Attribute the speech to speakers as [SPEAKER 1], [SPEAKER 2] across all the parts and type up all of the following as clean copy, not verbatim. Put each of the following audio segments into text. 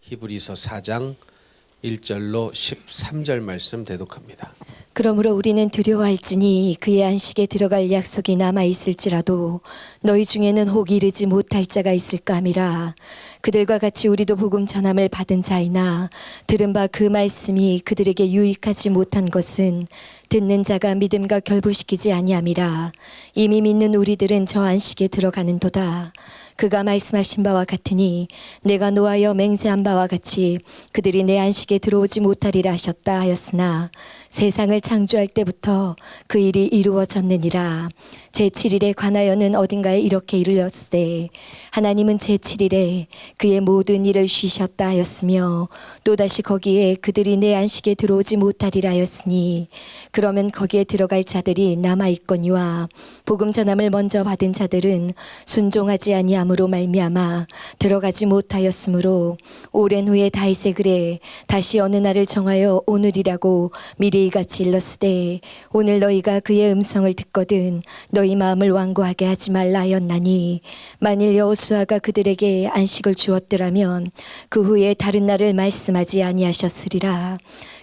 [SPEAKER 1] 히브리서 4장 1절로 13절 말씀 대독합니다.
[SPEAKER 2] 그러므로 우리는 두려워할지니 그의 안식에 들어갈 약속이 남아있을지라도 너희 중에는 혹 이르지 못할 자가 있을까 함이라. 그들과 같이 우리도 복음 전함을 받은 자이나 들은 바 그 말씀이 그들에게 유익하지 못한 것은 듣는 자가 믿음과 결부시키지 아니함이라. 이미 믿는 우리들은 저 안식에 들어가는도다. 그가 말씀하신 바와 같으니 내가 노하여 맹세한 바와 같이 그들이 내 안식에 들어오지 못하리라 하셨다 하였으나 세상을 창조할 때부터 그 일이 이루어졌느니라. 제7일에 관하여는 어딘가에 이렇게 이르렀으되 하나님은 제7일에 그의 모든 일을 쉬셨다 하였으며 또다시 거기에 그들이 내 안식에 들어오지 못하리라 하였으니 그러면 거기에 들어갈 자들이 남아있거니와 복음 전함을 먼저 받은 자들은 순종하지 아니함으로 말미암아 들어가지 못하였으므로 오랜 후에 다윗의 글에 다시 어느 날을 정하여 오늘이라고 미리 이같이 일렀으되 오늘 너희가 그의 음성을 듣거든 너희 마음을 완고하게 하지 말라 하였나니 만일 여호수아가 그들에게 안식을 주었더라면 그 후에 다른 날을 말씀하지 아니하셨으리라.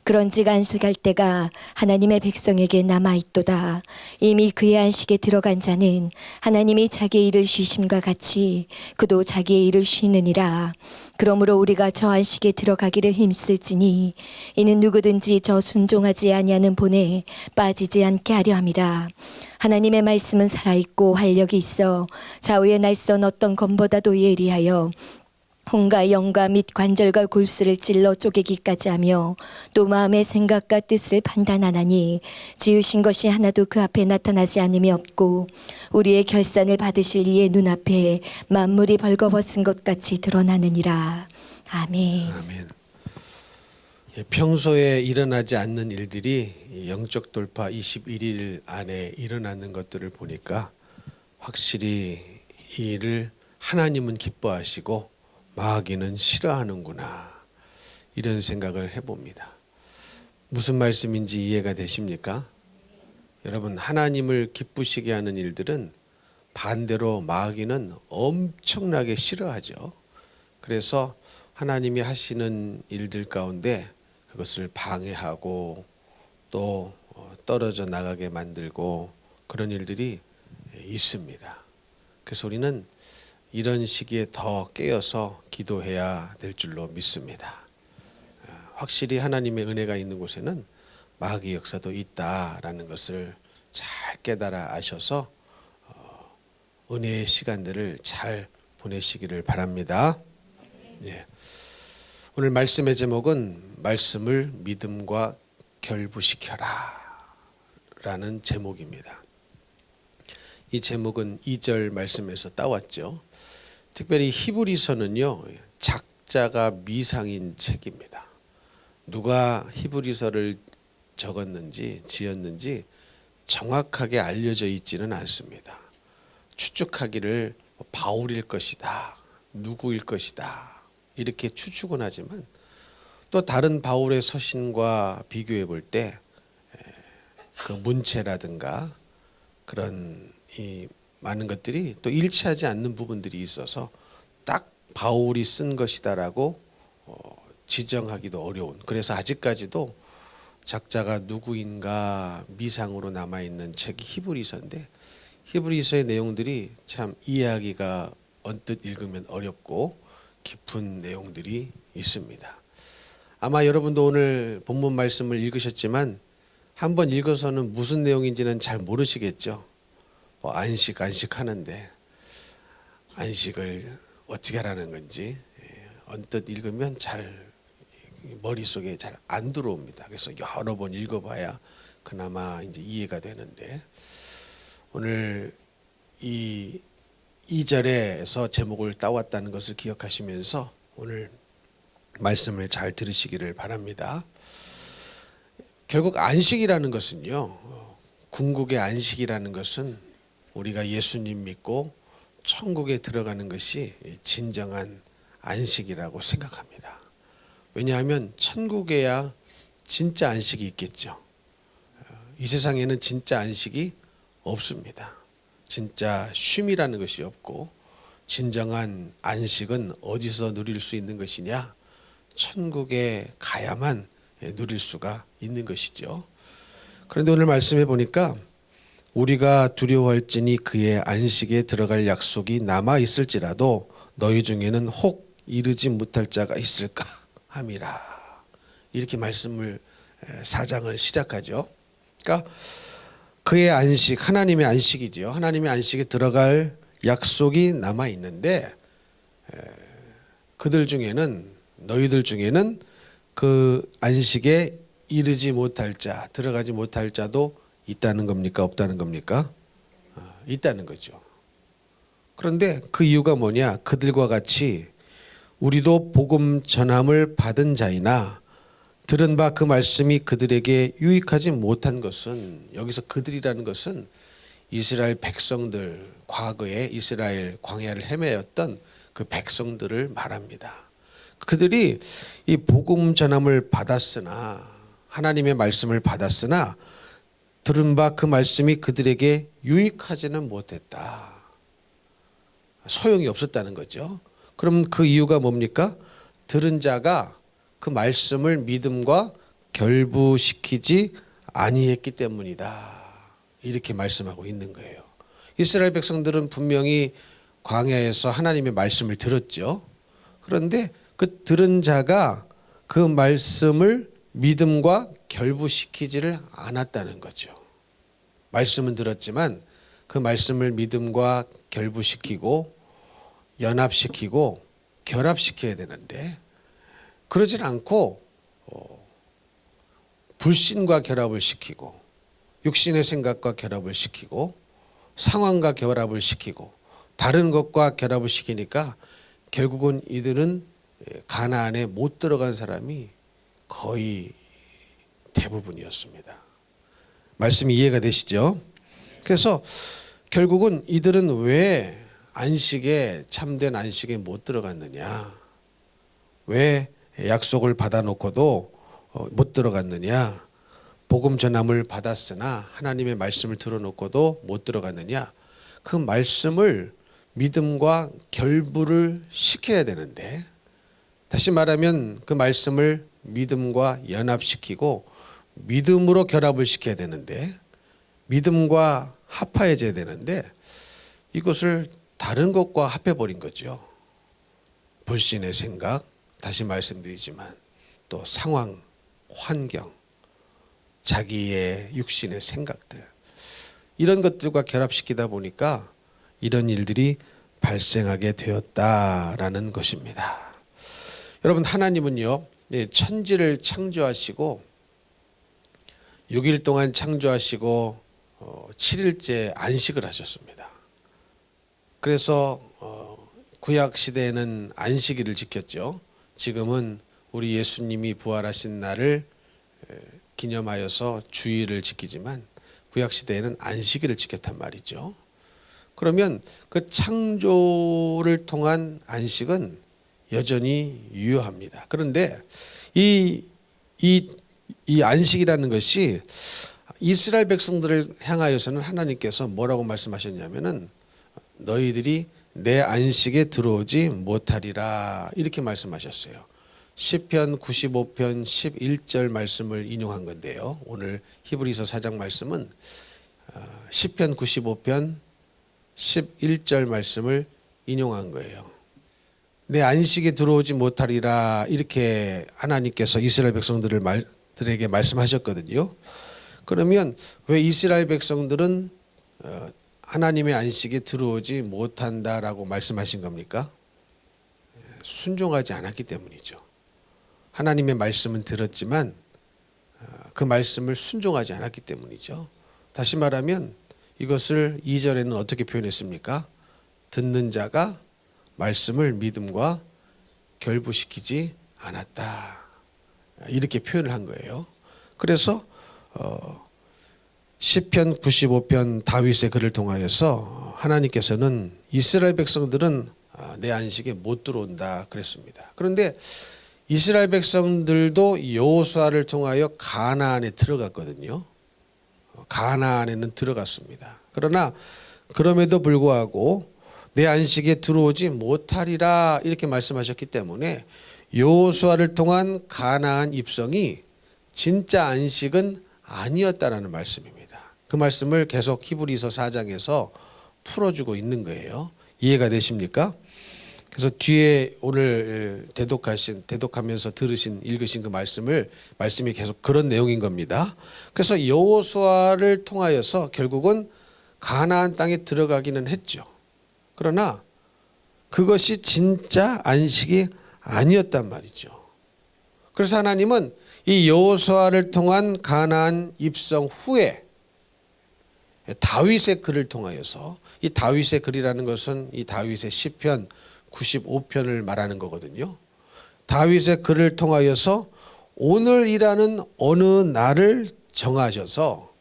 [SPEAKER 2] 그런즉 안식할 때가 하나님의 백성에게 남아있도다. 이미 그의 안식에 들어간 자는 하나님이 자기의 일을 쉬심과 같이 그도 자기의 일을 쉬느니라. 그러므로 우리가 저 안식에 들어가기를 힘쓸지니 이는 누구든지 저 순종하지 아니하는 본에 빠지지 않게 하려 함이라. 하나님의 말씀은 살아있고 활력이 있어 좌우의 날선 어떤 검보다도 예리하여 혼과 영과 및 관절과 골수를 찔러 쪼개기까지 하며 또 마음의 생각과 뜻을 판단하나니 지으신 것이 하나도 그 앞에 나타나지 않음이 없고 우리의 결산을 받으실 이의 눈앞에 만물이 벌거벗은 것 같이 드러나느니라. 아멘.
[SPEAKER 1] 아멘. 평소에 일어나지 않는 일들이 영적 돌파 21일 안에 일어나는 것들을 보니까 확실히 이 일을 하나님은 기뻐하시고 마귀는 싫어하는구나, 이런 생각을 해봅니다. 무슨 말씀인지 이해가 되십니까? 여러분, 하나님을 기쁘시게 하는 일들은 반대로 마귀는 엄청나게 싫어하죠. 그래서 하나님이 하시는 일들 가운데 그것을 방해하고 또 떨어져 나가게 만들고 그런 일들이 있습니다. 그래서 우리는 이런 시기에 더 깨어서 기도해야 될 줄로 믿습니다. 확실히 하나님의 은혜가 있는 곳에는 마귀 역사도 있다라는 것을 잘 깨달아 아셔서 은혜의 시간들을 잘 보내시기를 바랍니다. 예. 오늘 말씀의 제목은 말씀을 믿음과 결부시켜라 라는 제목입니다. 이 제목은 2절 말씀에서 따왔죠. 특별히 히브리서는요, 작자가 미상인 책입니다. 누가 히브리서를 적었는지 지었는지 정확하게 알려져 있지는 않습니다. 추측하기를 바울일 것이다, 누구일 것이다, 이렇게 추측은 하지만 또 다른 바울의 서신과 비교해 볼 때 그 문체라든가 그런 이 많은 것들이 또 일치하지 않는 부분들이 있어서 딱 바울이 쓴 것이다라고 지정하기도 어려운, 그래서 아직까지도 작자가 누구인가 미상으로 남아있는 책이 히브리서인데 히브리서의 내용들이 참 이해하기가 언뜻 읽으면 어렵고 깊은 내용들이 있습니다. 아마 여러분도 오늘 본문 말씀을 읽으셨지만 한번 읽어서는 무슨 내용인지는 잘 모르시겠죠. 안식하는데 안식을 어떻게 하라는 건지 언뜻 읽으면 잘 머릿속에 잘 안 들어옵니다. 그래서 여러 번 읽어봐야 그나마 이제 이해가 되는데 오늘 이 2절에서 제목을 따왔다는 것을 기억하시면서 오늘 말씀을 잘 들으시기를 바랍니다. 결국 안식이라는 것은요, 궁극의 안식이라는 것은 우리가 예수님 믿고 천국에 들어가는 것이 진정한 안식이라고 생각합니다. 왜냐하면 천국에야 진짜 안식이 있겠죠. 이 세상에는 진짜 안식이 없습니다. 진짜 쉼이라는 것이 없고 진정한 안식은 어디서 누릴 수 있는 것이냐? 천국에 가야만 누릴 수가 있는 것이죠. 그런데 오늘 말씀해 보니까 우리가 두려워할지니 그의 안식에 들어갈 약속이 남아 있을지라도 너희 중에는 혹 이르지 못할 자가 있을까 함이라. 이렇게 말씀을 4장을 시작하죠. 그러니까 그의 안식, 하나님의 안식이죠. 하나님의 안식에 들어갈 약속이 남아 있는데 그들 중에는, 너희들 중에는 그 안식에 이르지 못할 자, 들어가지 못할 자도 있다는 겁니까? 없다는 겁니까? 있다는 거죠. 그런데 그 이유가 뭐냐? 그들과 같이 우리도 복음 전함을 받은 자이나 들은 바 그 말씀이 그들에게 유익하지 못한 것은, 여기서 그들이라는 것은 이스라엘 백성들, 과거에 이스라엘 광야를 헤매었던 그 백성들을 말합니다. 그들이 이 복음 전함을 받았으나, 하나님의 말씀을 받았으나 들은 바 그 말씀이 그들에게 유익하지는 못했다. 소용이 없었다는 거죠. 그럼 그 이유가 뭡니까? 들은 자가 그 말씀을 믿음과 결부시키지 아니했기 때문이다. 이렇게 말씀하고 있는 거예요. 이스라엘 백성들은 분명히 광야에서 하나님의 말씀을 들었죠. 그런데 그 들은 자가 그 말씀을 믿음과 결부시키지를 않았다는 거죠. 말씀은 들었지만 그 말씀을 믿음과 결부시키고 연합시키고 결합시켜야 되는데 그러질 않고 불신과 결합을 시키고 육신의 생각과 결합을 시키고 상황과 결합을 시키고 다른 것과 결합을 시키니까 결국은 이들은 가나안에 못 들어간 사람이 거의 대부분이었습니다. 말씀이 이해가 되시죠? 그래서 결국은 이들은 왜 안식에, 참된 안식에 못 들어갔느냐? 왜 약속을 받아놓고도 못 들어갔느냐? 복음 전함을 받았으나 하나님의 말씀을 들어놓고도 못 들어갔느냐? 그 말씀을 믿음과 결부를 시켜야 되는데, 다시 말하면 그 말씀을 믿음과 연합시키고 믿음으로 결합을 시켜야 되는데, 믿음과 합하여져야 되는데 이것을 다른 것과 합해버린 거죠. 불신의 생각, 다시 말씀드리지만 또 상황, 환경, 자기의 육신의 생각들, 이런 것들과 결합시키다 보니까 이런 일들이 발생하게 되었다라는 것입니다. 여러분, 하나님은요, 천지를 창조하시고 6일 동안 창조하시고 7일째 안식을 하셨습니다. 그래서 구약 시대에는 안식일을 지켰죠. 지금은 우리 예수님이 부활하신 날을 기념하여서 주일을 지키지만 구약 시대에는 안식일을 지켰단 말이죠. 그러면 그 창조를 통한 안식은 여전히 유효합니다. 그런데 이 안식이라는 것이 이스라엘 백성들을 향하여서는 하나님께서 뭐라고 말씀하셨냐면은 너희들이 내 안식에 들어오지 못하리라, 이렇게 말씀하셨어요. 시편 95편 11절 말씀을 인용한 건데요. 오늘 히브리서 4장 말씀은 시편 95편 11절 말씀을 인용한 거예요. 내 안식에 들어오지 못하리라, 이렇게 하나님께서 이스라엘 백성들에게 말씀하셨거든요. 그러면 왜 이스라엘 백성들은 하나님의 안식에 들어오지 못한다라고 말씀하신 겁니까? 순종하지 않았기 때문이죠. 하나님의 말씀은 들었지만 그 말씀을 순종하지 않았기 때문이죠. 다시 말하면 이것을 2절에는 어떻게 표현했습니까? 듣는 자가 말씀을 믿음과 결부시키지 않았다, 이렇게 표현을 한 거예요. 그래서 시편 95편 다윗의 글을 통하여서 하나님께서는 이스라엘 백성들은 내 안식에 못 들어온다 그랬습니다. 그런데 이스라엘 백성들도 여호수아를 통하여 가나안에 들어갔거든요. 가나안에는 들어갔습니다. 그러나 그럼에도 불구하고 내 안식에 들어오지 못하리라, 이렇게 말씀하셨기 때문에 여호수아를 통한 가나안 입성이 진짜 안식은 아니었다라는 말씀입니다. 그 말씀을 계속 히브리서 4장에서 풀어주고 있는 거예요. 이해가 되십니까? 그래서 뒤에 오늘 대독하면서 읽으신 그 말씀이 계속 그런 내용인 겁니다. 그래서 여호수아를 통하여서 결국은 가나안 땅에 들어가기는 했죠. 그러나 그것이 진짜 안식이 아니었단 말이죠. 그래서 하나님은 이 여호수아를 통한 가나안 입성 후에 다윗의 글을 통하여서, 이 다윗의 글이라는 것은 이 다윗의 시편 95편을 말하는 거거든요. 다윗의 글을 통하여서 오늘이라는 어느 날을 정하셔서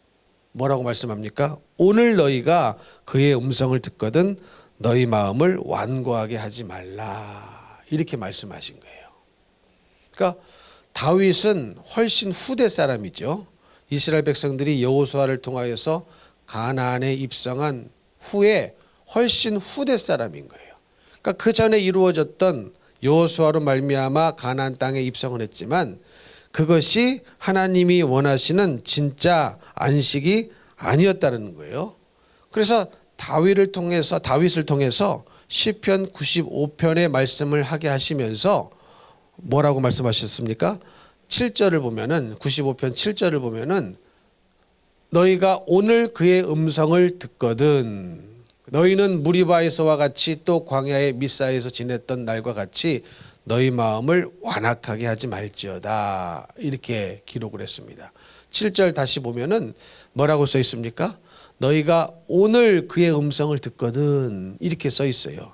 [SPEAKER 1] 뭐라고 말씀합니까? 오늘 너희가 그의 음성을 듣거든 너희 마음을 완고하게 하지 말라, 이렇게 말씀하신 거예요. 그러니까 다윗은 훨씬 후대 사람이죠. 이스라엘 백성들이 여호수아를 통하여서 가나안에 입성한 후에 훨씬 후대 사람인 거예요. 그러니까 그 전에 이루어졌던 여호수아로 말미암아 가나안 땅에 입성을 했지만 그것이 하나님이 원하시는 진짜 안식이 아니었다는 거예요. 그래서 다윗을 통해서 시편 95편의 말씀을 하게 하시면서 뭐라고 말씀하셨습니까? 7절을 보면은 95편 7절을 보면은 너희가 오늘 그의 음성을 듣거든 너희는 무리바에서와 같이 또 광야의 미사에서 지냈던 날과 같이 너희 마음을 완악하게 하지 말지어다, 이렇게 기록을 했습니다. 7절 다시 보면은 뭐라고 써 있습니까? 너희가 오늘 그의 음성을 듣거든, 이렇게 써 있어요.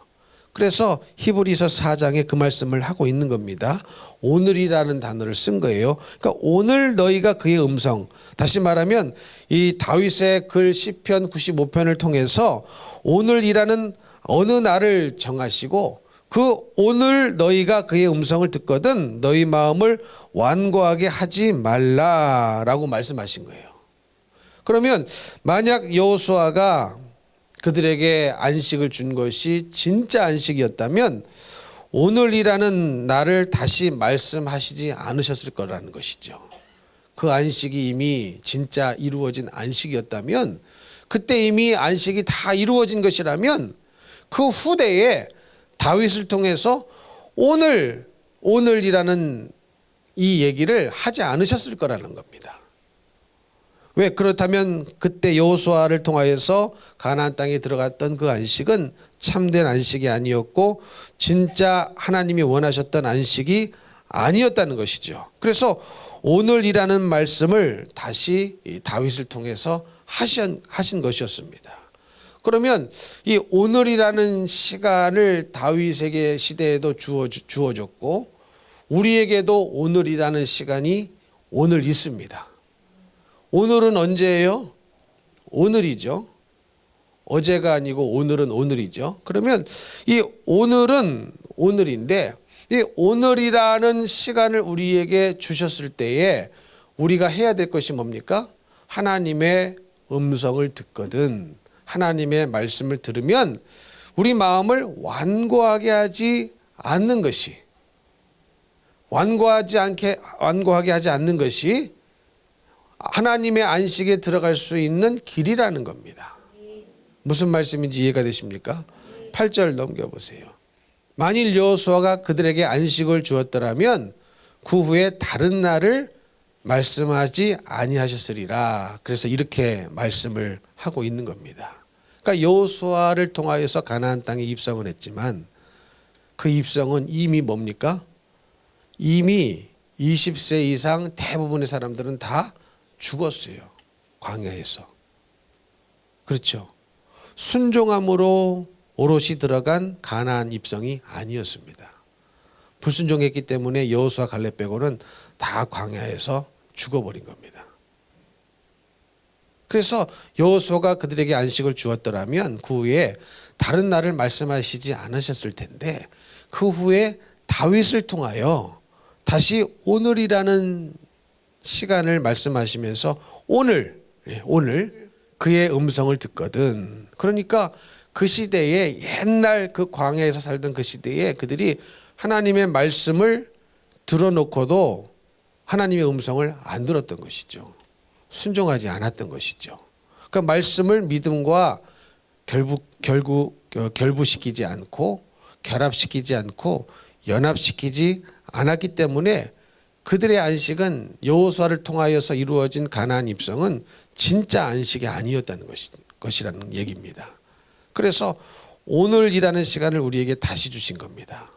[SPEAKER 1] 그래서 히브리서 4장에 그 말씀을 하고 있는 겁니다. 오늘이라는 단어를 쓴 거예요. 그러니까 오늘 너희가 그의 음성, 다시 말하면 이 다윗의 글 시편 95편을 통해서 오늘이라는 어느 날을 정하시고 그 오늘 너희가 그의 음성을 듣거든 너희 마음을 완고하게 하지 말라라고 말씀하신 거예요. 그러면 만약 여호수아가 그들에게 안식을 준 것이 진짜 안식이었다면 오늘이라는 날을 다시 말씀하시지 않으셨을 거라는 것이죠. 그 안식이 이미 진짜 이루어진 안식이었다면, 그때 이미 안식이 다 이루어진 것이라면 그 후대에 다윗을 통해서 오늘이라는 이 얘기를 하지 않으셨을 거라는 겁니다. 왜? 그렇다면 그때 여호수아를 통하여서 가나안 땅에 들어갔던 그 안식은 참된 안식이 아니었고 진짜 하나님이 원하셨던 안식이 아니었다는 것이죠. 그래서 오늘이라는 말씀을 다시 다윗을 통해서 하신 것이었습니다. 그러면 이 오늘이라는 시간을 다윗에게 시대에도 주어졌고 우리에게도 오늘이라는 시간이 오늘 있습니다. 오늘은 언제예요? 오늘이죠. 어제가 아니고 오늘은 오늘이죠. 그러면 이 오늘은 오늘인데 이 오늘이라는 시간을 우리에게 주셨을 때에 우리가 해야 될 것이 뭡니까? 하나님의 음성을 듣거든 하나님의 말씀을 들으면 우리 마음을 완고하게 하지 않는 것이, 완고하게 하지 않는 것이 하나님의 안식에 들어갈 수 있는 길이라는 겁니다. 무슨 말씀인지 이해가 되십니까? 8절 넘겨보세요. 만일 여호수아가 그들에게 안식을 주었더라면 그 후에 다른 날을 말씀하지 아니하셨으리라. 그래서 이렇게 말씀을 하고 있는 겁니다. 그러니까 여호수아를 통하여서 가나안 땅에 입성을 했지만 그 입성은 이미 뭡니까? 이미 20세 이상 대부분의 사람들은 다 죽었어요. 광야에서. 그렇죠. 순종함으로 오롯이 들어간 가나안 입성이 아니었습니다. 불순종했기 때문에 여호수아 갈렙 빼고는 다 광야에서 죽어버린 겁니다. 그래서 여호수아가 그들에게 안식을 주었더라면 그 후에 다른 날을 말씀하시지 않으셨을 텐데 그 후에 다윗을 통하여 다시 오늘이라는 시간을 말씀하시면서 오늘 그의 음성을 듣거든. 그러니까 그 시대에 옛날 그 광야에서 살던 그 시대에 그들이 하나님의 말씀을 들어놓고도 하나님의 음성을 안 들었던 것이죠. 순종하지 않았던 것이죠. 그러니까 말씀을 믿음과 결부시키지 않고 결합시키지 않고 연합시키지 않았기 때문에 그들의 안식은 여호수아를 통하여서 이루어진 가나안 입성은 진짜 안식이 아니었다는 것이라는 얘기입니다. 그래서 오늘이라는 시간을 우리에게 다시 주신 겁니다.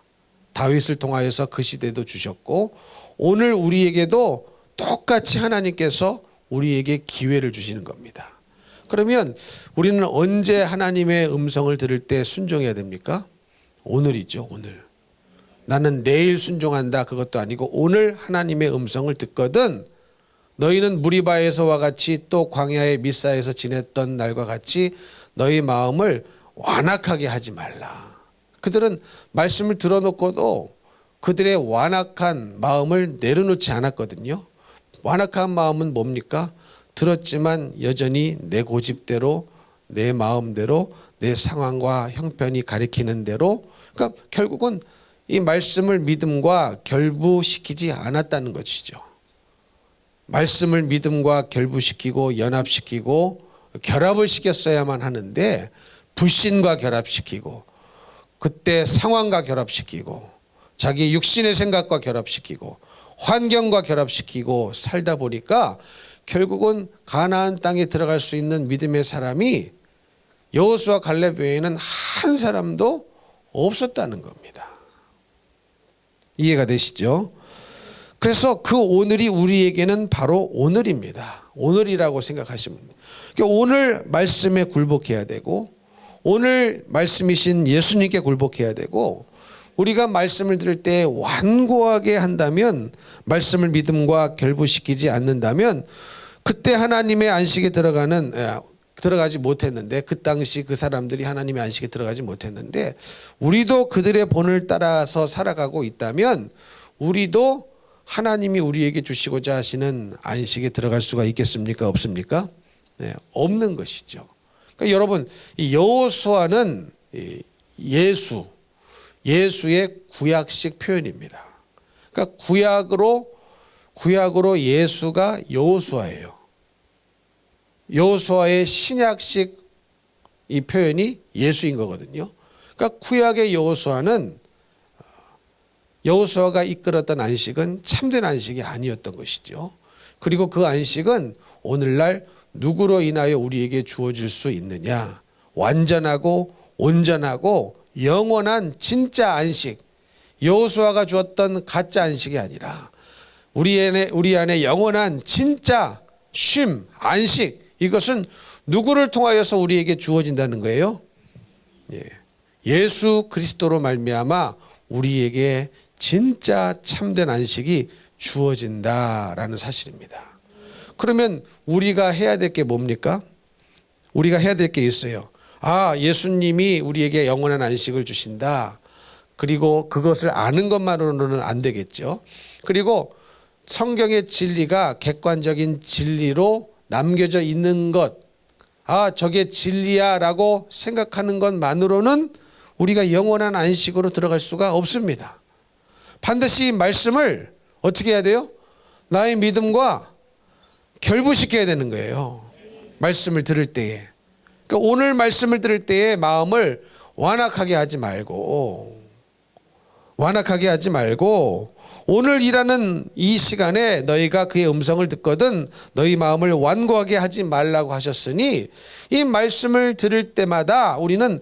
[SPEAKER 1] 다윗을 통하여서 그 시대도 주셨고 오늘 우리에게도 똑같이 하나님께서 우리에게 기회를 주시는 겁니다. 그러면 우리는 언제 하나님의 음성을 들을 때 순종해야 됩니까? 오늘이죠. 오늘. 나는 내일 순종한다 그것도 아니고 오늘 하나님의 음성을 듣거든 너희는 무리바에서와 같이 또 광야의 미사에서 지냈던 날과 같이 너희 마음을 완악하게 하지 말라. 그들은 말씀을 들어놓고도 그들의 완악한 마음을 내려놓지 않았거든요. 완악한 마음은 뭡니까? 들었지만 여전히 내 고집대로 내 마음대로 내 상황과 형편이 가리키는 대로 그러니까 결국은 이 말씀을 믿음과 결부시키지 않았다는 것이죠. 말씀을 믿음과 결부시키고 연합시키고 결합을 시켰어야만 하는데 불신과 결합시키고 그때 상황과 결합시키고 자기 육신의 생각과 결합시키고 환경과 결합시키고 살다 보니까 결국은 가나안 땅에 들어갈 수 있는 믿음의 사람이 여호수아 갈렙 외에는 한 사람도 없었다는 겁니다. 이해가 되시죠? 그래서 그 오늘이 우리에게는 바로 오늘입니다. 오늘이라고 생각하시면 됩니다. 그러니까 오늘 말씀에 굴복해야 되고 오늘 말씀이신 예수님께 굴복해야 되고 우리가 말씀을 들을 때 완고하게 한다면 말씀을 믿음과 결부시키지 않는다면 그때 하나님의 안식에 들어가지 못했는데 그 당시 그 사람들이 하나님의 안식에 들어가지 못했는데 우리도 그들의 본을 따라서 살아가고 있다면 우리도 하나님이 우리에게 주시고자 하시는 안식에 들어갈 수가 있겠습니까? 없습니까? 네, 없는 것이죠. 그러니까 여러분 이 여호수아는 예수의 구약식 표현입니다. 그러니까 구약으로 예수가 여호수아예요. 여호수아의 신약식 이 표현이 예수인 거거든요. 그러니까 구약의 여호수아가 이끌었던 안식은 참된 안식이 아니었던 것이죠. 그리고 그 안식은 오늘날 누구로 인하여 우리에게 주어질 수 있느냐? 완전하고 온전하고 영원한 진짜 안식. 여호수아가 주었던 가짜 안식이 아니라 우리 안에 영원한 진짜 쉼, 안식. 이것은 누구를 통하여서 우리에게 주어진다는 거예요? 예수 그리스도로 말미암아 우리에게 진짜 참된 안식이 주어진다라는 사실입니다. 그러면 우리가 해야 될 게 뭡니까? 우리가 해야 될 게 있어요. 예수님이 우리에게 영원한 안식을 주신다. 그리고 그것을 아는 것만으로는 안 되겠죠. 그리고 성경의 진리가 객관적인 진리로 남겨져 있는 것, 저게 진리야 라고 생각하는 것만으로는 우리가 영원한 안식으로 들어갈 수가 없습니다. 반드시 말씀을 어떻게 해야 돼요? 나의 믿음과 결부시켜야 되는 거예요. 말씀을 들을 때에. 그러니까 오늘 말씀을 들을 때에 마음을 완악하게 하지 말고 오늘 일하는 이 시간에 너희가 그의 음성을 듣거든 너희 마음을 완고하게 하지 말라고 하셨으니 이 말씀을 들을 때마다 우리는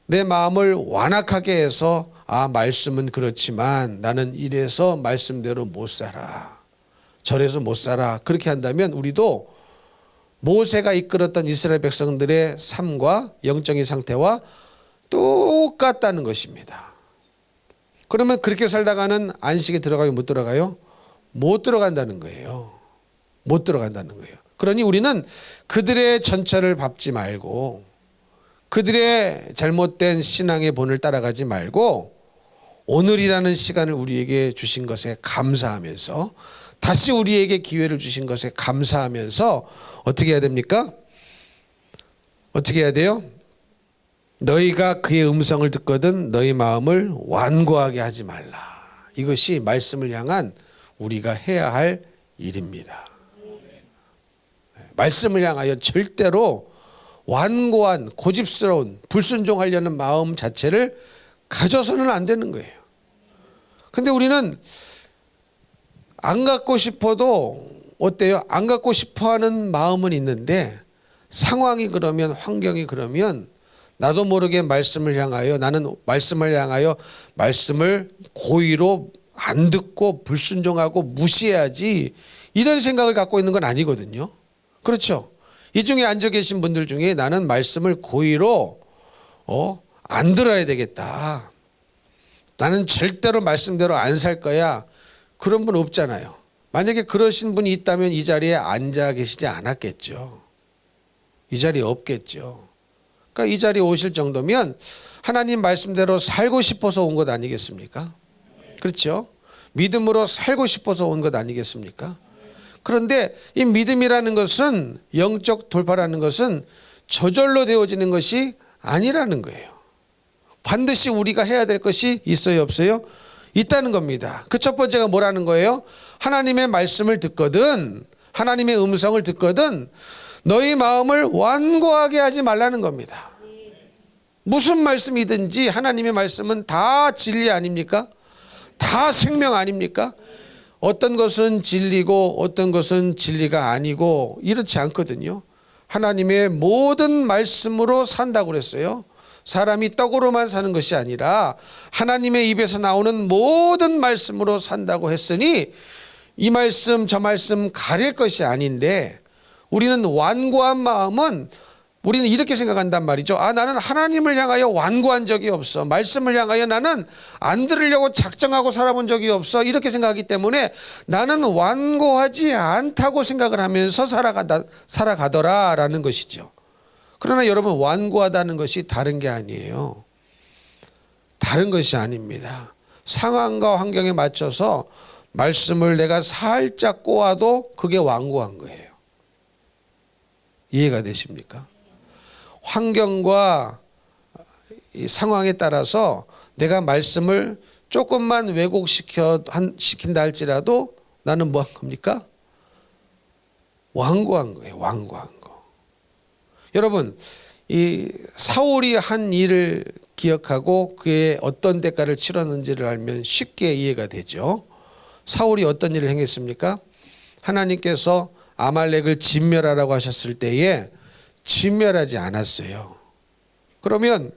[SPEAKER 1] 내 마음을 완악하게 해서 말씀은 그렇지만 나는 이래서 말씀대로 못 살아. 저래서 못 살아. 그렇게 한다면 우리도 모세가 이끌었던 이스라엘 백성들의 삶과 영적인 상태와 똑같다는 것입니다. 그러면 그렇게 살다가는 안식에 들어가요? 못 들어가요? 못 들어간다는 거예요. 못 들어간다는 거예요. 그러니 우리는 그들의 전철을 밟지 말고 그들의 잘못된 신앙의 본을 따라가지 말고 오늘이라는 시간을 우리에게 주신 것에 감사하면서 다시 우리에게 기회를 주신 것에 감사하면서 어떻게 해야 됩니까? 어떻게 해야 돼요? 너희가 그의 음성을 듣거든 너희 마음을 완고하게 하지 말라. 이것이 말씀을 향한 우리가 해야 할 일입니다. 말씀을 향하여 절대로 완고한 고집스러운 불순종하려는 마음 자체를 가져서는 안 되는 거예요. 근데 우리는 안 갖고 싶어도 어때요? 안 갖고 싶어 하는 마음은 있는데 상황이 그러면, 환경이 그러면 나도 모르게 말씀을 향하여, 나는 말씀을 향하여 말씀을 고의로 안 듣고 불순종하고 무시해야지, 이런 생각을 갖고 있는 건 아니거든요. 그렇죠? 이 중에 앉아 계신 분들 중에 나는 말씀을 고의로 안 들어야 되겠다, 나는 절대로 말씀대로 안 살 거야, 그런 분 없잖아요. 만약에 그러신 분이 있다면 이 자리에 앉아 계시지 않았겠죠. 이 자리에 없겠죠. 그러니까 이 자리에 오실 정도면 하나님 말씀대로 살고 싶어서 온 것 아니겠습니까? 그렇죠? 믿음으로 살고 싶어서 온 것 아니겠습니까? 그런데 이 믿음이라는 것은, 영적 돌파라는 것은 저절로 되어지는 것이 아니라는 거예요. 반드시 우리가 해야 될 것이 있어요, 없어요? 있다는 겁니다. 그 첫 번째가 뭐라는 거예요? 하나님의 말씀을 듣거든, 하나님의 음성을 듣거든 너희 마음을 완고하게 하지 말라는 겁니다. 무슨 말씀이든지 하나님의 말씀은 다 진리 아닙니까? 다 생명 아닙니까? 어떤 것은 진리고 어떤 것은 진리가 아니고 이렇지 않거든요. 하나님의 모든 말씀으로 산다고 그랬어요. 사람이 떡으로만 사는 것이 아니라 하나님의 입에서 나오는 모든 말씀으로 산다고 했으니 이 말씀 저 말씀 가릴 것이 아닌데, 우리는 완고한 마음은, 우리는 이렇게 생각한단 말이죠. 나는 하나님을 향하여 완고한 적이 없어, 말씀을 향하여 나는 안 들으려고 작정하고 살아본 적이 없어, 이렇게 생각하기 때문에 나는 완고하지 않다고 생각을 하면서 살아가더라라는 것이죠. 그러나 여러분, 완고하다는 것이 다른 게 아니에요. 다른 것이 아닙니다. 상황과 환경에 맞춰서 말씀을 내가 살짝 꼬아도 그게 완고한 거예요. 이해가 되십니까? 환경과 이 상황에 따라서 내가 말씀을 조금만 왜곡시킨다 할지라도 나는 뭐 한 겁니까? 완고한 거예요. 완고한 거. 여러분, 이 사울이 한 일을 기억하고 그의 어떤 대가를 치렀는지를 알면 쉽게 이해가 되죠. 사울이 어떤 일을 행했습니까? 하나님께서 아말렉을 진멸하라고 하셨을 때에 진멸하지 않았어요. 그러면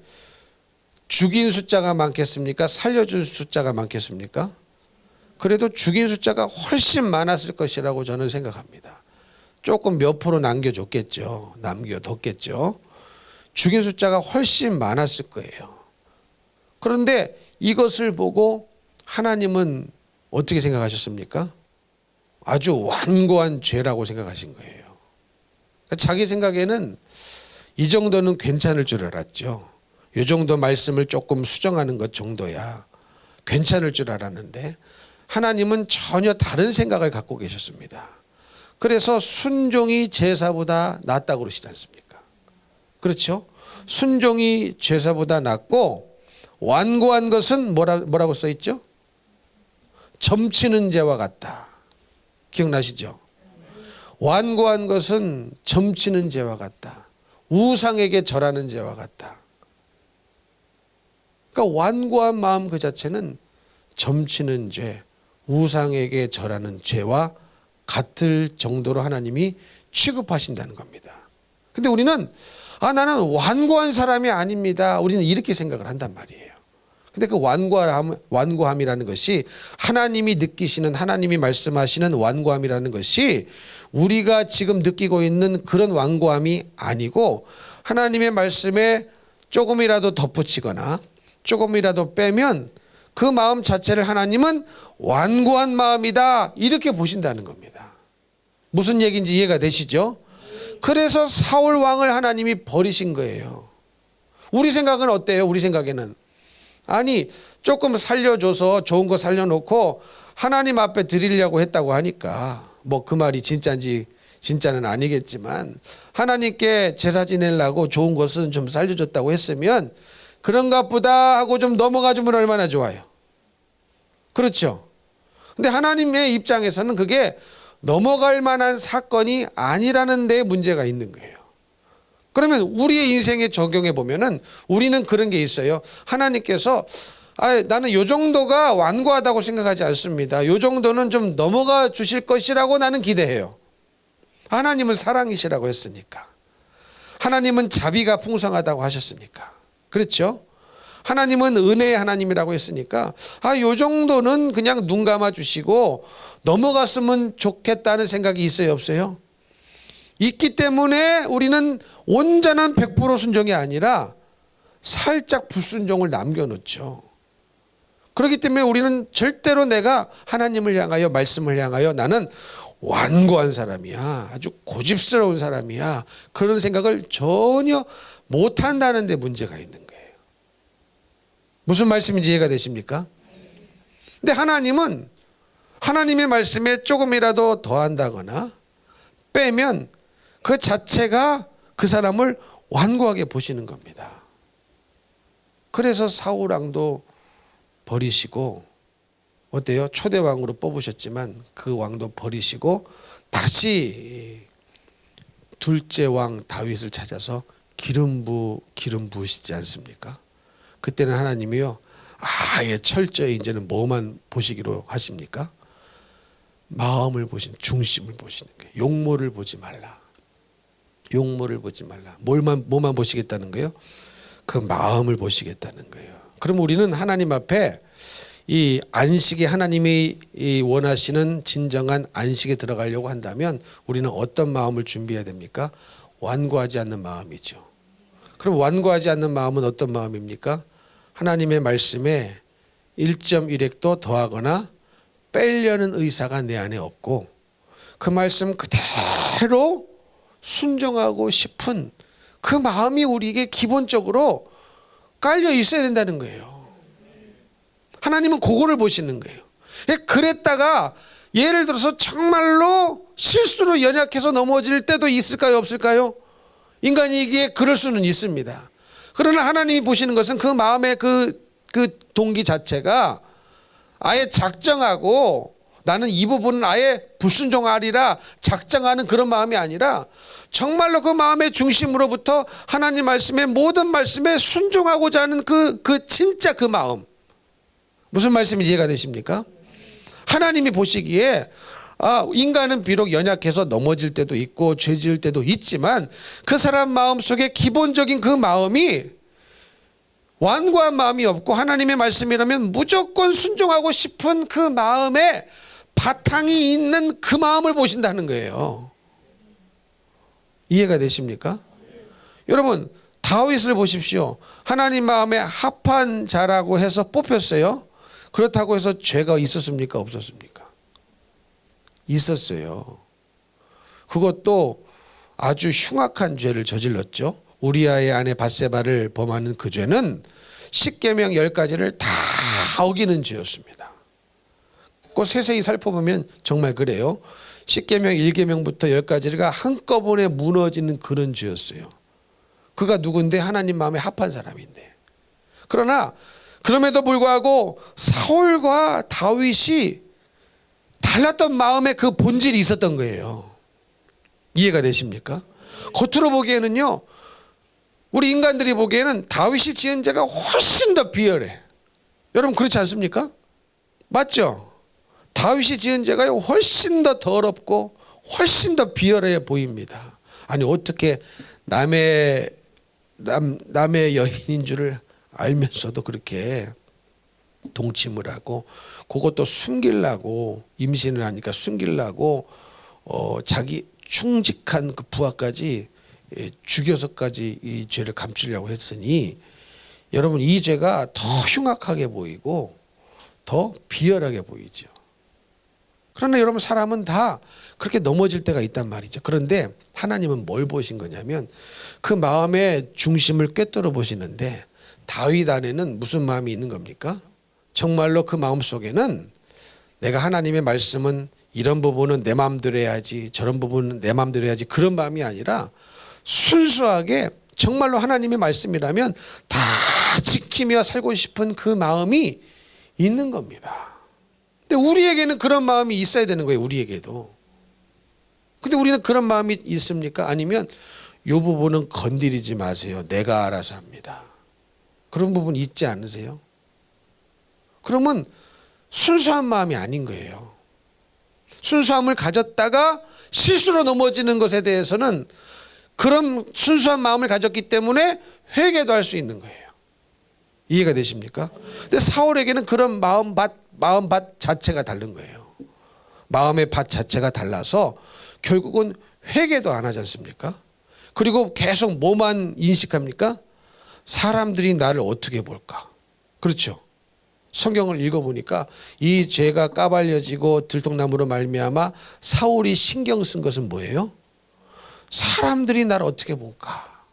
[SPEAKER 1] 죽인 숫자가 많겠습니까? 살려준 숫자가 많겠습니까? 그래도 죽인 숫자가 훨씬 많았을 것이라고 저는 생각합니다. 조금 몇 프로 남겨줬겠죠. 남겨뒀겠죠. 죽인 숫자가 훨씬 많았을 거예요. 그런데 이것을 보고 하나님은 어떻게 생각하셨습니까? 아주 완고한 죄라고 생각하신 거예요. 자기 생각에는 이 정도는 괜찮을 줄 알았죠. 이 정도 말씀을 조금 수정하는 것 정도야 괜찮을 줄 알았는데 하나님은 전혀 다른 생각을 갖고 계셨습니다. 그래서 순종이 제사보다 낫다고 그러시지 않습니까? 그렇죠? 순종이 제사보다 낫고 완고한 것은 뭐라고 써 있죠? 점치는 죄와 같다. 기억나시죠? 완고한 것은 점치는 죄와 같다. 우상에게 절하는 죄와 같다. 그러니까 완고한 마음 그 자체는 점치는 죄, 우상에게 절하는 죄와 같을 정도로 하나님이 취급하신다는 겁니다. 근데 우리는 나는 완고한 사람이 아닙니다, 우리는 이렇게 생각을 한단 말이에요. 근데 그 완고함이라는 것이 하나님이 느끼시는, 하나님이 말씀하시는 완고함이라는 것이 우리가 지금 느끼고 있는 그런 완고함이 아니고, 하나님의 말씀에 조금이라도 덧붙이거나 조금이라도 빼면 그 마음 자체를 하나님은 완고한 마음이다, 이렇게 보신다는 겁니다. 무슨 얘기인지 이해가 되시죠? 그래서 사울 왕을 하나님이 버리신 거예요. 우리 생각은 어때요? 우리 생각에는 조금 살려줘서 좋은 거 살려놓고 하나님 앞에 드리려고 했다고 하니까, 뭐 그 말이 진짜인지 진짜는 아니겠지만 하나님께 제사 지내려고 좋은 것은 좀 살려줬다고 했으면 그런가 보다 하고 좀 넘어가 주면 얼마나 좋아요. 그렇죠? 근데 하나님의 입장에서는 그게 넘어갈 만한 사건이 아니라는 데 문제가 있는 거예요. 그러면 우리의 인생에 적용해 보면은 우리는 그런 게 있어요. 하나님께서 나는 요 정도가 완고하다고 생각하지 않습니다. 요 정도는 좀 넘어가 주실 것이라고 나는 기대해요. 하나님은 사랑이시라고 했으니까. 하나님은 자비가 풍성하다고 하셨으니까. 그렇죠? 하나님은 은혜의 하나님이라고 했으니까 요 정도는 그냥 눈 감아 주시고 넘어갔으면 좋겠다는 생각이 있어요, 없어요? 있기 때문에 우리는 온전한 100% 순종이 아니라 살짝 불순종을 남겨놓죠. 그렇기 때문에 우리는 절대로 내가 하나님을 향하여, 말씀을 향하여 나는 완고한 사람이야, 아주 고집스러운 사람이야, 그런 생각을 전혀 못한다는 데 문제가 있는 거예요. 무슨 말씀인지 이해가 되십니까? 근데 하나님은 하나님의 말씀에 조금이라도 더한다거나 빼면 그 자체가 그 사람을 완고하게 보시는 겁니다. 그래서 사울 왕도 버리시고, 어때요? 초대왕으로 뽑으셨지만 그 왕도 버리시고 다시 둘째 왕 다윗을 찾아서 기름 부으시지 않습니까? 그때는 하나님이요, 아예 철저히 이제는 뭐만 보시기로 하십니까? 마음을 보신, 중심을 보시는 거예요. 용모를 보지 말라. 용모를 보지 말라. 뭐만 보시겠다는 거예요? 그 마음을 보시겠다는 거예요. 그럼 우리는 하나님 앞에 이 안식에, 하나님이 원하시는 진정한 안식에 들어가려고 한다면 우리는 어떤 마음을 준비해야 됩니까? 완고하지 않는 마음이죠. 그럼 완고하지 않는 마음은 어떤 마음입니까? 하나님의 말씀에 1.1획도 더하거나 빼려는 의사가 내 안에 없고 그 말씀 그대로 순종하고 싶은 그 마음이 우리에게 기본적으로 깔려 있어야 된다는 거예요. 하나님은 그거를 보시는 거예요. 그랬다가 예를 들어서 정말로 실수로 연약해서 넘어질 때도 있을까요, 없을까요? 인간이기에 그럴 수는 있습니다. 그러나 하나님이 보시는 것은 그 마음의 그 동기 자체가 아예 작정하고 나는 이 부분은 아예 불순종하리라 작정하는 그런 마음이 아니라 정말로 그 마음의 중심으로부터 하나님 말씀의 모든 말씀에 순종하고자 하는 그 진짜 그 마음. 무슨 말씀인지 이해가 되십니까? 하나님이 보시기에 인간은 비록 연약해서 넘어질 때도 있고 죄 지을 때도 있지만 그 사람 마음속에 기본적인 그 마음이 완고한 마음이 없고 하나님의 말씀이라면 무조건 순종하고 싶은 그 마음에 바탕이 있는 그 마음을 보신다는 거예요. 이해가 되십니까? 여러분, 다윗을 보십시오. 하나님 마음에 합한 자라고 해서 뽑혔어요. 그렇다고 해서 죄가 있었습니까, 없었습니까? 있었어요. 그것도 아주 흉악한 죄를 저질렀죠. 우리아의 아내 밧세바를 범하는 그 죄는 십계명 10가지를 다 어기는 죄였습니다. 그 세세히 살펴보면 정말 그래요. 십계명 1계명부터 10가지가 한꺼번에 무너지는 그런 죄였어요. 그가 누군데? 하나님 마음에 합한 사람인데. 그러나 그럼에도 불구하고 사울과 다윗이 달랐던 마음의 그 본질이 있었던 거예요. 이해가 되십니까? 겉으로 보기에는요, 우리 인간들이 보기에는 다윗이 지은 죄가 훨씬 더 비열해. 여러분 그렇지 않습니까? 맞죠? 다윗이 지은 죄가 훨씬 더 더럽고 훨씬 더 비열해 보입니다. 아니 어떻게 남의 여인인 줄을 알면서도 그렇게 동침을 하고 그것도 숨기려고, 임신을 하니까 숨기려고 자기 충직한 그 부하까지 죽여서까지 이 죄를 감추려고 했으니 여러분 이 죄가 더 흉악하게 보이고 더 비열하게 보이죠. 그러나 여러분 사람은 다 그렇게 넘어질 때가 있단 말이죠. 그런데 하나님은 뭘 보신 거냐면 그 마음의 중심을 꿰뚫어 보시는데 다윗 안에는 무슨 마음이 있는 겁니까? 정말로 그 마음 속에는 내가 하나님의 말씀은 이런 부분은 내 마음대로 해야지, 저런 부분은 내 마음대로 해야지, 그런 마음이 아니라 순수하게 정말로 하나님의 말씀이라면 다 지키며 살고 싶은 그 마음이 있는 겁니다. 근데 우리에게는 그런 마음이 있어야 되는 거예요. 우리에게도. 근데 우리는 그런 마음이 있습니까? 아니면 이 부분은 건드리지 마세요. 내가 알아서 합니다. 그런 부분 있지 않으세요? 그러면 순수한 마음이 아닌 거예요. 순수함을 가졌다가 실수로 넘어지는 것에 대해서는 그런 순수한 마음을 가졌기 때문에 회개도 할 수 있는 거예요. 이해가 되십니까? 근데 사울에게는 그런 마음밭 자체가 다른 거예요. 마음의 밭 자체가 달라서 결국은 회개도 안 하지 않습니까? 그리고 계속 뭐만 인식합니까? 사람들이 나를 어떻게 볼까? 그렇죠. 성경을 읽어보니까 이 죄가 까발려지고 들통남으로 말미암아 사울이 신경 쓴 것은 뭐예요? 사람들이 나를 어떻게 볼까?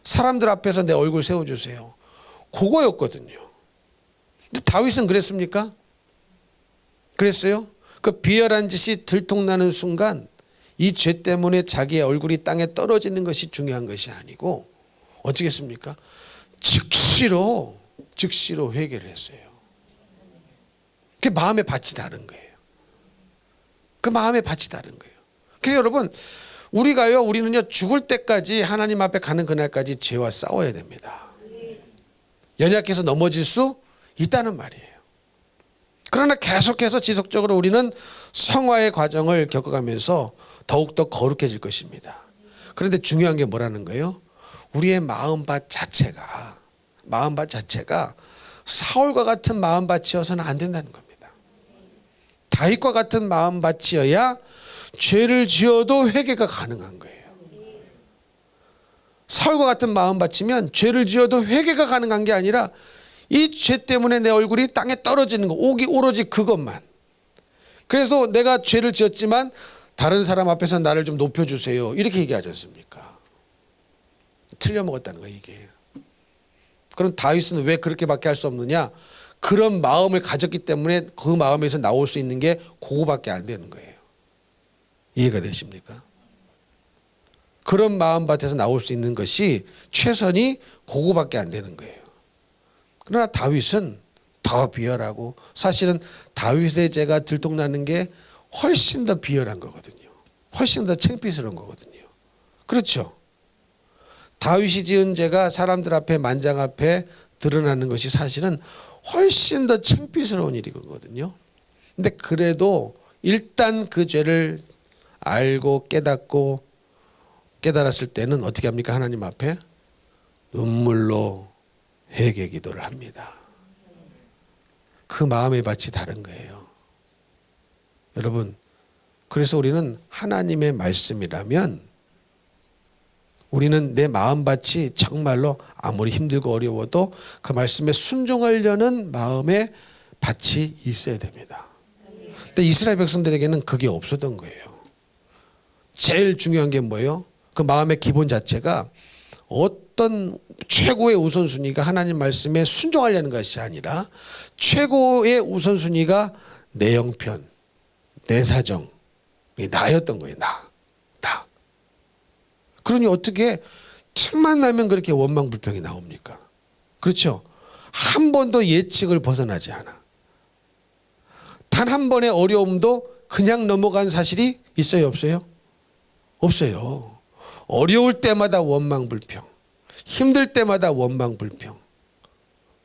[SPEAKER 1] 사람들 앞에서 내 얼굴 세워주세요. 그거였거든요. 근데 다윗은 그랬습니까? 그랬어요? 그 비열한 짓이 들통나는 순간 이 죄 때문에 자기의 얼굴이 땅에 떨어지는 것이 중요한 것이 아니고 어떻게 했습니까? 즉시로 회개를 했어요. 그 마음의 밭이 다른 거예요. 그 마음의 밭이 다른 거예요. 그래서 여러분 우리는요 죽을 때까지 하나님 앞에 가는 그날까지 죄와 싸워야 됩니다. 연약해서 넘어질 수 있다는 말이에요. 그러나 계속해서 지속적으로 우리는 성화의 과정을 겪어가면서 더욱더 거룩해질 것입니다. 그런데 중요한 게 뭐라는 거예요? 우리의 마음밭 자체가 사울과 같은 마음밭이어서는 안 된다는 겁니다. 다윗과 같은 마음밭이어야 죄를 지어도 회개가 가능한 거예요. 사울과 같은 마음밭이면 죄를 지어도 회개가 가능한 게 아니라 이 죄 때문에 내 얼굴이 땅에 떨어지는 거, 오로지 그것만. 그래서 내가 죄를 지었지만 다른 사람 앞에서 나를 좀 높여주세요. 이렇게 얘기하지 않습니까? 틀려먹었다는 거예요, 이게. 그럼 다윗은 왜 그렇게밖에 할 수 없느냐? 그런 마음을 가졌기 때문에 그 마음에서 나올 수 있는 게 그거밖에 안 되는 거예요. 이해가 되십니까? 그런 마음밭에서 나올 수 있는 것이 최선이 그거밖에 안 되는 거예요. 그러나 다윗은 더 비열하고 사실은 다윗의 죄가 들통나는 게 훨씬 더 비열한 거거든요. 훨씬 더 창피스러운 거거든요. 그렇죠? 다윗이 지은 죄가 사람들 앞에 만장 앞에 드러나는 것이 사실은 훨씬 더 창피스러운 일이거든요. 근데 그래도 일단 그 죄를 알고 깨달았을 때는 어떻게 합니까? 하나님 앞에 눈물로 회개 기도를 합니다. 그 마음의 밭이 다른 거예요. 여러분, 그래서 우리는 하나님의 말씀이라면 우리는 내 마음밭이 정말로 아무리 힘들고 어려워도 그 말씀에 순종하려는 마음의 밭이 있어야 됩니다. 근데 이스라엘 백성들에게는 그게 없었던 거예요. 제일 중요한 게 뭐예요? 그 마음의 기본 자체가 어떤 최고의 우선순위가 하나님 말씀에 순종하려는 것이 아니라 최고의 우선순위가 내 형편, 내 사정, 나였던 거예요. 나. 그러니 어떻게 틈만 나면 그렇게 원망불평이 나옵니까? 그렇죠? 한 번도 예측을 벗어나지 않아. 단 한 번의 어려움도 그냥 넘어간 사실이 있어요, 없어요? 없어요. 어려울 때마다 원망불평, 힘들 때마다 원망불평,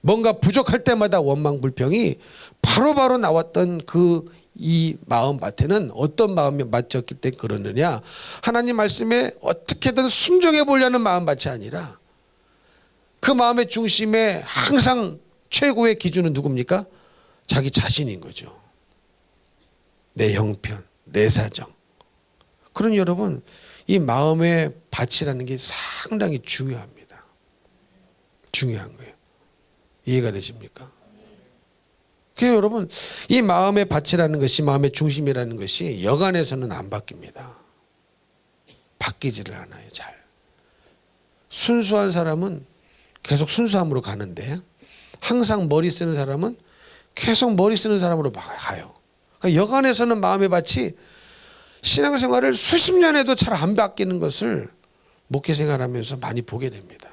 [SPEAKER 1] 뭔가 부족할 때마다 원망불평이 바로바로 나왔던 이 마음밭에는 어떤 마음이 맞췄기 때문에 그러느냐? 하나님 말씀에 어떻게든 순종해 보려는 마음밭이 아니라 그 마음의 중심에 항상 최고의 기준은 누굽니까? 자기 자신인 거죠. 내 형편, 내 사정. 그러니 여러분, 이 마음의 밭이라는 게 상당히 중요합니다. 중요한 거예요. 이해가 되십니까? 그래서 여러분, 이 마음의 밭이라는 것이, 마음의 중심이라는 것이 여간에서는 안 바뀝니다. 바뀌지를 않아요, 잘. 순수한 사람은 계속 순수함으로 가는데 항상 머리 쓰는 사람은 계속 머리 쓰는 사람으로 가요. 그러니까 여간에서는 마음의 밭이 신앙생활을 수십 년 해도 잘 안 바뀌는 것을 목회생활하면서 많이 보게 됩니다.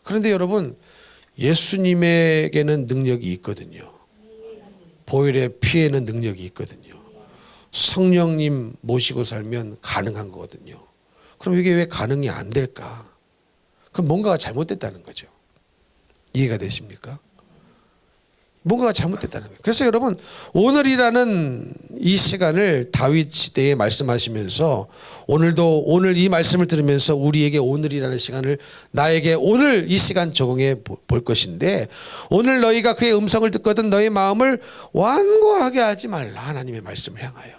[SPEAKER 1] 그런데 여러분, 예수님에게는 능력이 있거든요. 보혈의 피에는 능력이 있거든요. 성령님 모시고 살면 가능한 거거든요. 그럼 이게 왜 가능이 안 될까? 그럼 뭔가가 잘못됐다는 거죠. 이해가 되십니까? 뭔가가 잘못됐다는 거예요. 그래서 여러분, 오늘이라는 이 시간을 다윗 시대에 말씀하시면서 오늘 이 말씀을 들으면서 우리에게 오늘이라는 시간을 나에게 오늘 이 시간 적용해 볼 것인데, 오늘 너희가 그의 음성을 듣거든 너희 마음을 완고하게 하지 말라. 하나님의 말씀을 향하여.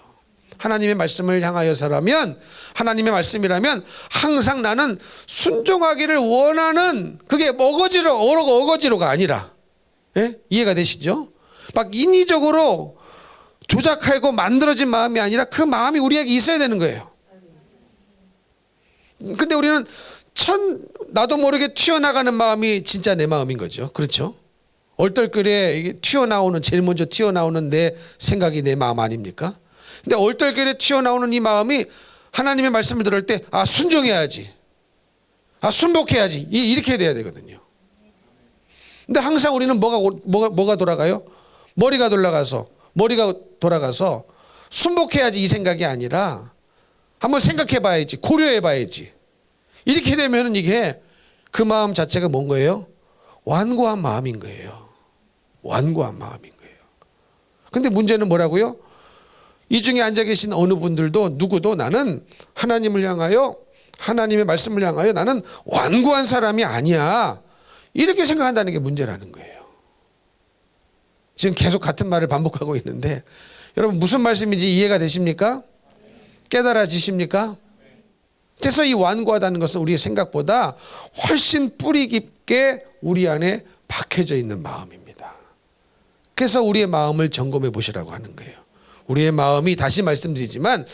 [SPEAKER 1] 하나님의 말씀을 향하여서라면, 하나님의 말씀이라면 항상 나는 순종하기를 원하는, 그게 어거지로가 아니라, 예? 이해가 되시죠? 막 인위적으로 조작하고 만들어진 마음이 아니라 그 마음이 우리에게 있어야 되는 거예요. 근데 우리는 나도 모르게 튀어나가는 마음이 진짜 내 마음인 거죠. 그렇죠? 얼떨결에 이게 제일 먼저 튀어나오는 내 생각이 내 마음 아닙니까? 근데 얼떨결에 튀어나오는 이 마음이 하나님의 말씀을 들을 때, 순종해야지, 순복해야지, 이렇게 돼야 되거든요. 근데 항상 우리는 뭐가 돌아가요? 머리가 돌아가서 순복해야지 이 생각이 아니라 한번 생각해 봐야지, 고려해 봐야지. 이렇게 되면은 이게 그 마음 자체가 뭔 거예요? 완고한 마음인 거예요. 완고한 마음인 거예요. 근데 문제는 뭐라고요? 이 중에 앉아 계신 어느 분들도 누구도 나는 하나님을 향하여, 하나님의 말씀을 향하여 나는 완고한 사람이 아니야, 이렇게 생각한다는 게 문제라는 거예요. 지금 계속 같은 말을 반복하고 있는데 여러분, 무슨 말씀인지 이해가 되십니까? 깨달아지십니까? 그래서 이 완고하다는 것은 우리의 생각보다 훨씬 뿌리 깊게 우리 안에 박혀져 있는 마음입니다. 그래서 우리의 마음을 점검해 보시라고 하는 거예요. 우리의 마음이, 다시 말씀드리지만,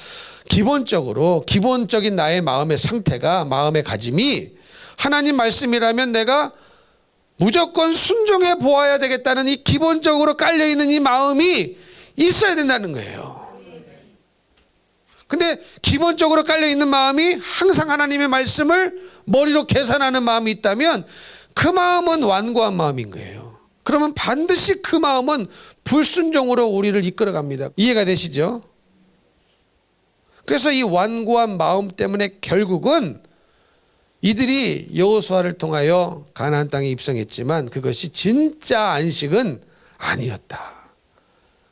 [SPEAKER 1] 기본적인 나의 마음의 상태가, 마음의 가짐이 하나님 말씀이라면 내가 무조건 순종해 보아야 되겠다는 이 기본적으로 깔려있는 이 마음이 있어야 된다는 거예요. 근데 기본적으로 깔려있는 마음이 항상 하나님의 말씀을 머리로 계산하는 마음이 있다면 그 마음은 완고한 마음인 거예요. 그러면 반드시 그 마음은 불순종으로 우리를 이끌어갑니다. 이해가 되시죠? 그래서 이 완고한 마음 때문에 결국은 이들이 여호수아를 통하여 가나안 땅에 입성했지만 그것이 진짜 안식은 아니었다.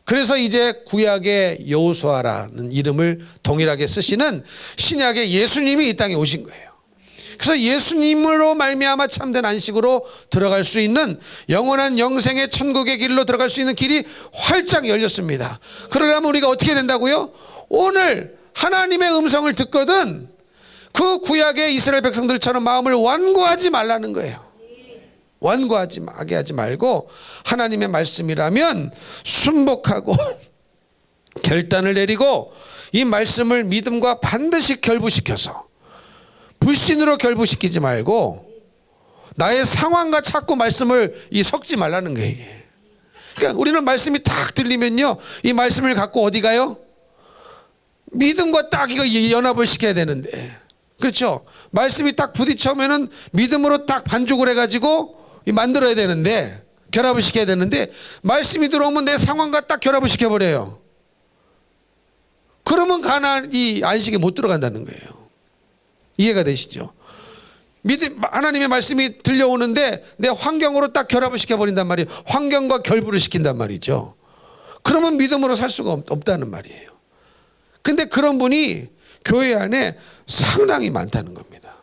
[SPEAKER 1] 그래서 이제 구약의 여호수아라는 이름을 동일하게 쓰시는 신약의 예수님이 이 땅에 오신 거예요. 그래서 예수님으로 말미암아 참된 안식으로 들어갈 수 있는, 영원한 영생의 천국의 길로 들어갈 수 있는 길이 활짝 열렸습니다. 그러려면 우리가 어떻게 된다고요? 오늘 하나님의 음성을 듣거든 그 구약의 이스라엘 백성들처럼 마음을 완고하지 말라는 거예요. 완고하게 하지 말고 하나님의 말씀이라면 순복하고 결단을 내리고 이 말씀을 믿음과 반드시 결부시켜서, 불신으로 결부시키지 말고 나의 상황과 자꾸 말씀을 섞지 말라는 거예요. 그러니까 우리는 말씀이 딱 들리면요, 이 말씀을 갖고 어디 가요? 믿음과 딱 이거 연합을 시켜야 되는데, 그렇죠? 말씀이 딱 부딪혀면은 믿음으로 딱 반죽을 해가지고 만들어야 되는데, 결합을 시켜야 되는데, 말씀이 들어오면 내 상황과 딱 결합을 시켜버려요. 그러면 이 안식에 못 들어간다는 거예요. 이해가 되시죠? 하나님의 말씀이 들려오는데 내 환경으로 딱 결합을 시켜버린단 말이에요. 환경과 결부를 시킨단 말이죠. 그러면 믿음으로 살 수가 없다는 말이에요. 근데 그런 분이 교회 안에 상당히 많다는 겁니다.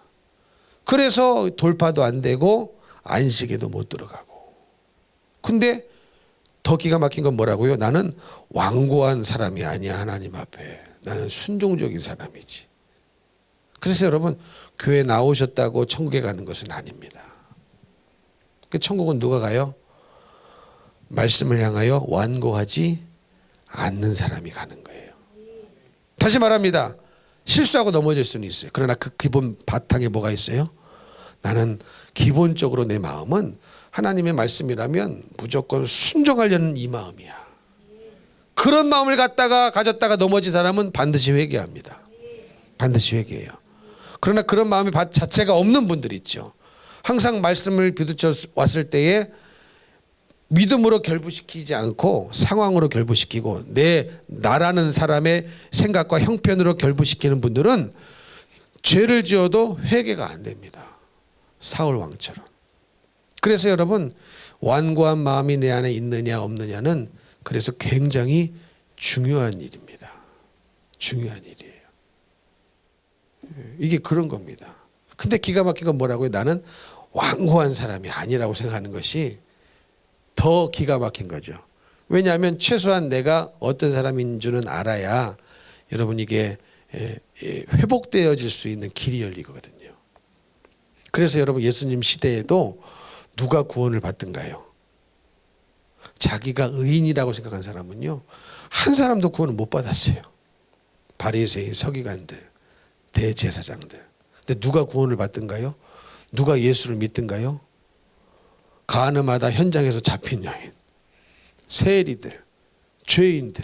[SPEAKER 1] 그래서 돌파도 안 되고 안식에도 못 들어가고. 근데 더 기가 막힌 건 뭐라고요? 나는 완고한 사람이 아니야. 하나님 앞에 나는 순종적인 사람이지. 그래서 여러분, 교회 나오셨다고 천국에 가는 것은 아닙니다. 그 천국은 누가 가요? 말씀을 향하여 완고하지 않는 사람이 가는 거예요. 다시 말합니다. 실수하고 넘어질 수는 있어요. 그러나 그 기본 바탕에 뭐가 있어요? 나는 기본적으로 내 마음은 하나님의 말씀이라면 무조건 순종하려는 이 마음이야. 그런 마음을 가졌다가 넘어진 사람은 반드시 회개합니다. 반드시 회개해요. 그러나 그런 마음이 자체가 없는 분들이 있죠. 항상 말씀을 비두쳐 왔을 때에 믿음으로 결부시키지 않고 상황으로 결부시키고 나라는 사람의 생각과 형편으로 결부시키는 분들은 죄를 지어도 회개가 안 됩니다. 사울 왕처럼. 그래서 여러분, 완고한 마음이 내 안에 있느냐 없느냐는 그래서 굉장히 중요한 일입니다. 중요한 일이에요. 이게 그런 겁니다. 근데 기가 막힌 건 뭐라고요? 나는 완고한 사람이 아니라고 생각하는 것이 더 기가 막힌 거죠. 왜냐하면 최소한 내가 어떤 사람인 줄은 알아야 여러분 이게 회복되어질 수 있는 길이 열리거든요. 그래서 여러분 예수님 시대에도 누가 구원을 받든가요? 자기가 의인이라고 생각한 사람은요, 한 사람도 구원을 못 받았어요. 바리새인, 서기관들, 대제사장들. 근데 누가 구원을 받든가요? 누가 예수를 믿든가요? 가늠하다 현장에서 잡힌 여인, 세리들, 죄인들,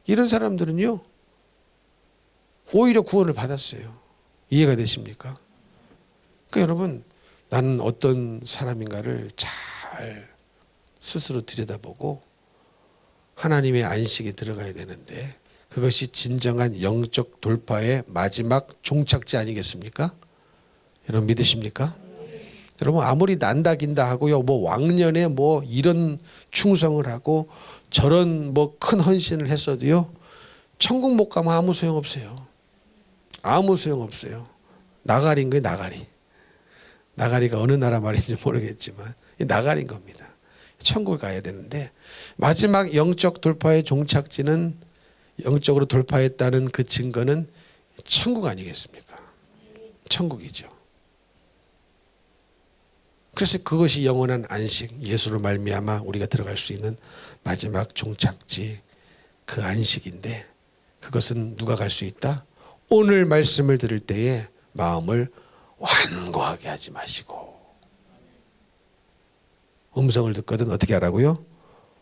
[SPEAKER 1] 이런 사람들은요 오히려 구원을 받았어요. 이해가 되십니까? 그러니까 여러분, 나는 어떤 사람인가를 잘 스스로 들여다보고 하나님의 안식에 들어가야 되는데, 그것이 진정한 영적 돌파의 마지막 종착지 아니겠습니까? 여러분 믿으십니까? 여러분, 아무리 난다 긴다 하고요, 뭐 왕년에 뭐 이런 충성을 하고 저런 뭐 큰 헌신을 했어도요, 천국 못 가면 아무 소용 없어요. 아무 소용 없어요. 나가리인 거예요, 나가리. 나가리가 어느 나라 말인지 모르겠지만 나가리인 겁니다. 천국을 가야 되는데 마지막 영적 돌파의 종착지는, 영적으로 돌파했다는 그 증거는 천국 아니겠습니까? 천국이죠. 그래서 그것이 영원한 안식, 예수로 말미암아 우리가 들어갈 수 있는 마지막 종착지, 그 안식인데, 그것은 누가 갈 수 있다? 오늘 말씀을 들을 때에 마음을 완고하게 하지 마시고, 음성을 듣거든 어떻게 하라고요?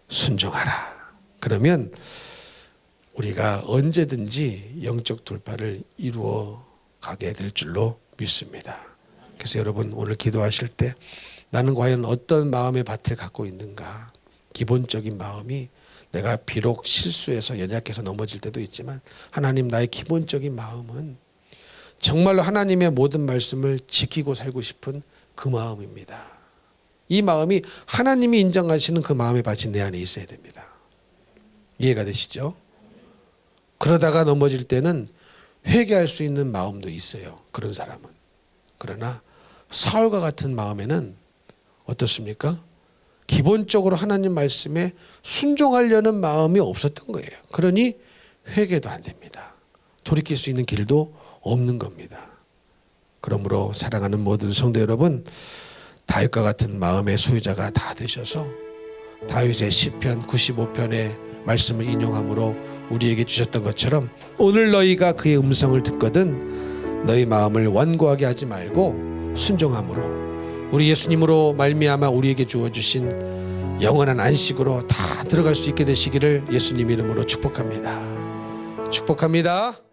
[SPEAKER 1] 순종하라. 그러면 우리가 언제든지 영적 돌파를 이루어 가게 될 줄로 믿습니다. 그래서 여러분, 오늘 기도하실 때 나는 과연 어떤 마음의 밭을 갖고 있는가? 기본적인 마음이, 내가 비록 실수해서 연약해서 넘어질 때도 있지만 하나님, 나의 기본적인 마음은 정말로 하나님의 모든 말씀을 지키고 살고 싶은 그 마음입니다. 이 마음이 하나님이 인정하시는 그 마음의 밭이 내 안에 있어야 됩니다. 이해가 되시죠? 그러다가 넘어질 때는 회개할 수 있는 마음도 있어요, 그런 사람은. 그러나 사울과 같은 마음에는 어떻습니까? 기본적으로 하나님 말씀에 순종하려는 마음이 없었던 거예요. 그러니 회개도 안 됩니다. 돌이킬 수 있는 길도 없는 겁니다. 그러므로 사랑하는 모든 성도 여러분, 다윗과 같은 마음의 소유자가 다 되셔서 다윗의 시편 95편의 말씀을 인용함으로 우리에게 주셨던 것처럼, 오늘 너희가 그의 음성을 듣거든 너희 마음을 완고하게 하지 말고 순종함으로 우리 예수님으로 말미암아 우리에게 주어주신 영원한 안식으로 다 들어갈 수 있게 되시기를 예수님 이름으로 축복합니다. 축복합니다.